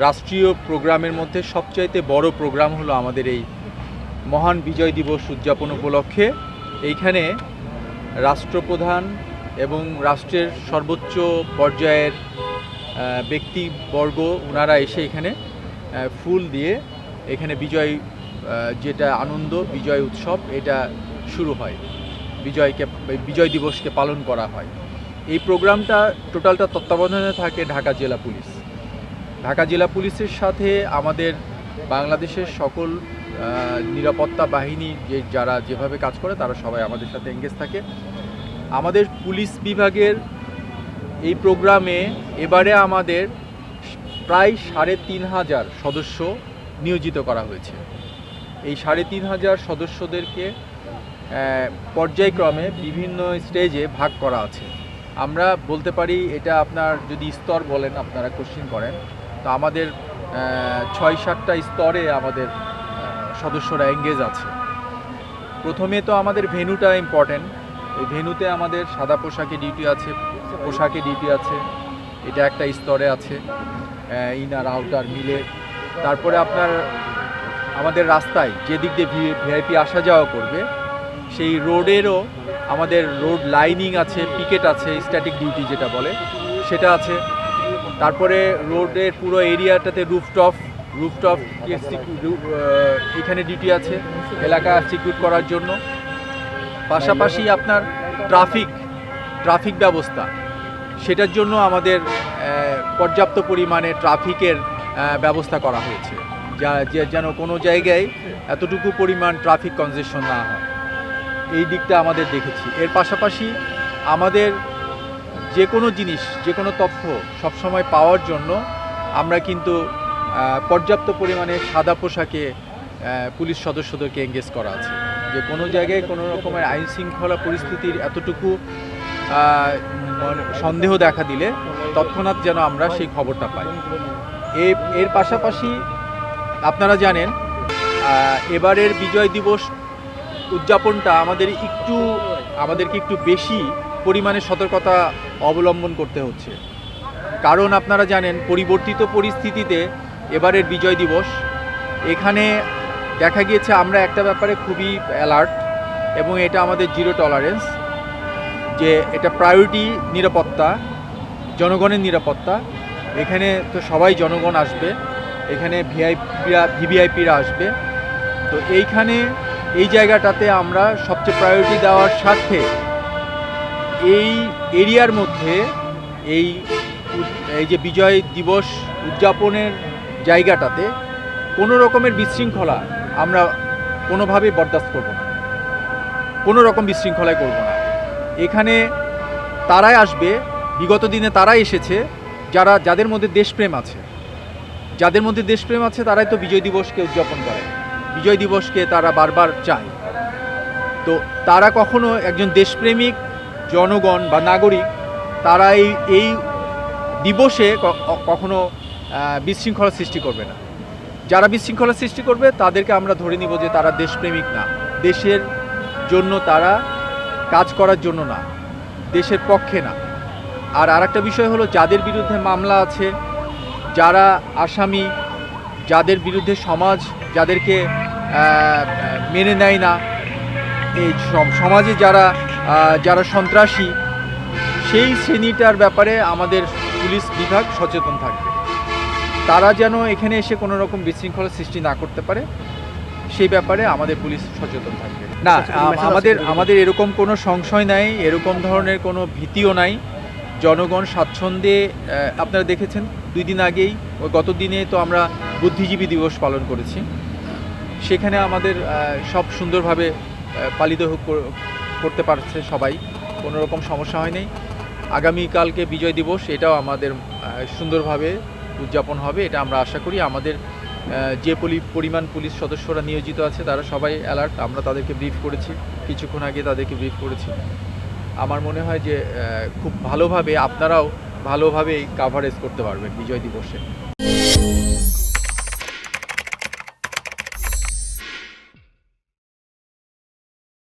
রাষ্ট্রীয় প্রোগ্রামের মধ্যে সবচাইতে বড় প্রোগ্রাম হলো আমাদের এই মহান বিজয় দিবস উদযাপন উপলক্ষে এইখানে রাষ্ট্রপ্রধান এবং রাষ্ট্রের সর্বোচ্চ পর্যায়ের ব্যক্তিবর্গ ওনারা এসে এখানে ফুল দিয়ে এখানে যেটা আনন্দ বিজয় উৎসব এটা শুরু হয়, বিজয় দিবসকে পালন করা হয়। এই প্রোগ্রামটা টোটালটা তত্ত্বাবধানে থাকে ঢাকা জেলা পুলিশ। ঢাকা জেলা পুলিশের সাথে আমাদের বাংলাদেশের সকল নিরাপত্তা বাহিনী যারা যেভাবে কাজ করে তারা সবাই আমাদের সাথে এঙ্গেজ থাকে। আমাদের পুলিশ বিভাগের এই প্রোগ্রামে এবারে আমাদের প্রায় ৩৫০০ সদস্য নিয়োজিত করা হয়েছে। এই ৩৫০০ সদস্যদেরকে পর্যায়ক্রমে বিভিন্ন স্টেজে ভাগ করা আছে। আমরা বলতে পারি এটা আপনার যদি স্তর বলেন, আপনারা কোশ্চিন করেন, তো আমাদের ৬-৭টা স্তরে আমাদের সদস্যরা এঙ্গেজ আছে। প্রথমে তো আমাদের ভেন্যুটা ইম্পর্টেন্ট। এই ভেন্যুতে আমাদের সাদা পোশাকে ডিউটি আছে, এটা একটা স্তরে আছে, ইনার আউটার মিলে। তারপরে আপনার আমাদের রাস্তায় যে দিক দিয়ে ভিআইপি আসা যাওয়া করবে সেই রোডেরও আমাদের রোড লাইনিং আছে, পিকেট আছে, স্ট্যাটিক ডিউটি যেটা বলে সেটা আছে। তারপরে রোডের পুরো এরিয়াটাতে রুফটপ এখানে ডিউটি আছে এলাকা সিকিউর করার জন্য। পাশাপাশি আপনার ট্রাফিক ব্যবস্থা, সেটার জন্য আমাদের পর্যাপ্ত পরিমাণে ট্রাফিকের ব্যবস্থা করা হয়েছে, যেন কোনো জায়গায় এতটুকু পরিমাণ ট্রাফিক কনজেশন না হয়, এই দিকটা আমাদের দেখেছি। এর পাশাপাশি আমাদের যে কোনো জিনিস, যে কোনো তথ্য সবসময় পাওয়ার জন্য আমরা কিন্তু পর্যাপ্ত পরিমাণে সাদা পোশাকে পুলিশ সদস্যদেরকে এঙ্গেজ করা আছে, যে কোনো জায়গায় কোনো রকমের আইন শৃঙ্খলা পরিস্থিতির এতটুকু সন্দেহ দেখা দিলে তৎক্ষণাৎ যেন আমরা সেই খবরটা পাই। এর পাশাপাশি আপনারা জানেন এবারের বিজয় দিবস উদযাপনটা আমাদেরকে একটু বেশি পরিমাণে সতর্কতা অবলম্বন করতে হচ্ছে। কারণ আপনারা জানেন পরিবর্তিত পরিস্থিতিতে এবারের বিজয় দিবস এখানে দেখা গিয়েছে আমরা একটা ব্যাপারে খুবই অ্যালার্ট, এবং এটা আমাদের জিরো টলারেন্স, যে এটা প্রায়োরিটি নিরাপত্তা, জনগণের নিরাপত্তা। এখানে তো সবাই জনগণ আসবে, এখানে ভিভিআইপিরা আসবে, তো এই জায়গাটাতে আমরা সবচেয়ে প্রায়োরিটি দেওয়ার সাথে এই এরিয়ার মধ্যে এই যে বিজয় দিবস উদযাপনের জায়গাটাতে কোনো রকমের বিশৃঙ্খলা আমরা কোনোভাবেই বরদাস্ত করব না, কোনো রকম বিশৃঙ্খলায় করব না। এখানে তারাই আসবে, বিগত দিনে তারাই এসেছে যাদের মধ্যে দেশপ্রেম আছে, তারাই তো বিজয় দিবসকে উদযাপন করে, বিজয় দিবসকে তারা বারবার চায়। তো তারা কখনো একজন দেশপ্রেমিক জনগণ বা নাগরিক তারা এই দিবসে কখনো বিশৃঙ্খলা সৃষ্টি করবে না। যারা বিশৃঙ্খলা সৃষ্টি করবে তাদেরকে আমরা ধরে নিব যে তারা দেশপ্রেমিক না, দেশের জন্য তারা কাজ করার জন্য না, দেশের পক্ষে না। আর আরেকটা বিষয় হলো, যাদের বিরুদ্ধে মামলা আছে, যারা আসামি, যাদের বিরুদ্ধে সমাজ যাদেরকে মেনে নেয় না, এই সমাজে যারা সন্ত্রাসী, সেই শ্রেণীটার ব্যাপারে আমাদের পুলিশ বিভাগ সচেতন থাকবে। তারা যেন এখানে এসে কোনো রকম বিশৃঙ্খলা সৃষ্টি না করতে পারে, সেই ব্যাপারে আমাদের পুলিশ সচেতন থাকবে। না, আমাদের এরকম কোনো সংশয় নাই, এরকম ধরনের কোনো ভীতিও নাই। জনগণ স্বাচ্ছন্দ্যে, আপনারা দেখেছেন 2 দিন আগেই, গত দিনে তো আমরা বুদ্ধিজীবী দিবস পালন করেছি, সেখানে আমাদের সব সুন্দরভাবে পালিত করতে পারছে সবাই, কোনো রকম সমস্যা হয়নি। আগামীকালকে বিজয় দিবস, এটাও আমাদের সুন্দরভাবে উদযাপন হবে, এটা আমরা আশা করি। আমাদের যে পরিমাণ পুলিশ সদস্যরা নিয়োজিত আছে তারা সবাই অ্যালার্ট, আমরা তাদেরকে ব্রিফ করেছি, কিছুক্ষণ আগে তাদেরকে ব্রিফ করেছি। আমার মনে হয় যে খুব ভালোভাবে আপনারাও ভালোভাবেই কাভারেজ করতে পারবেন বিজয় দিবসে।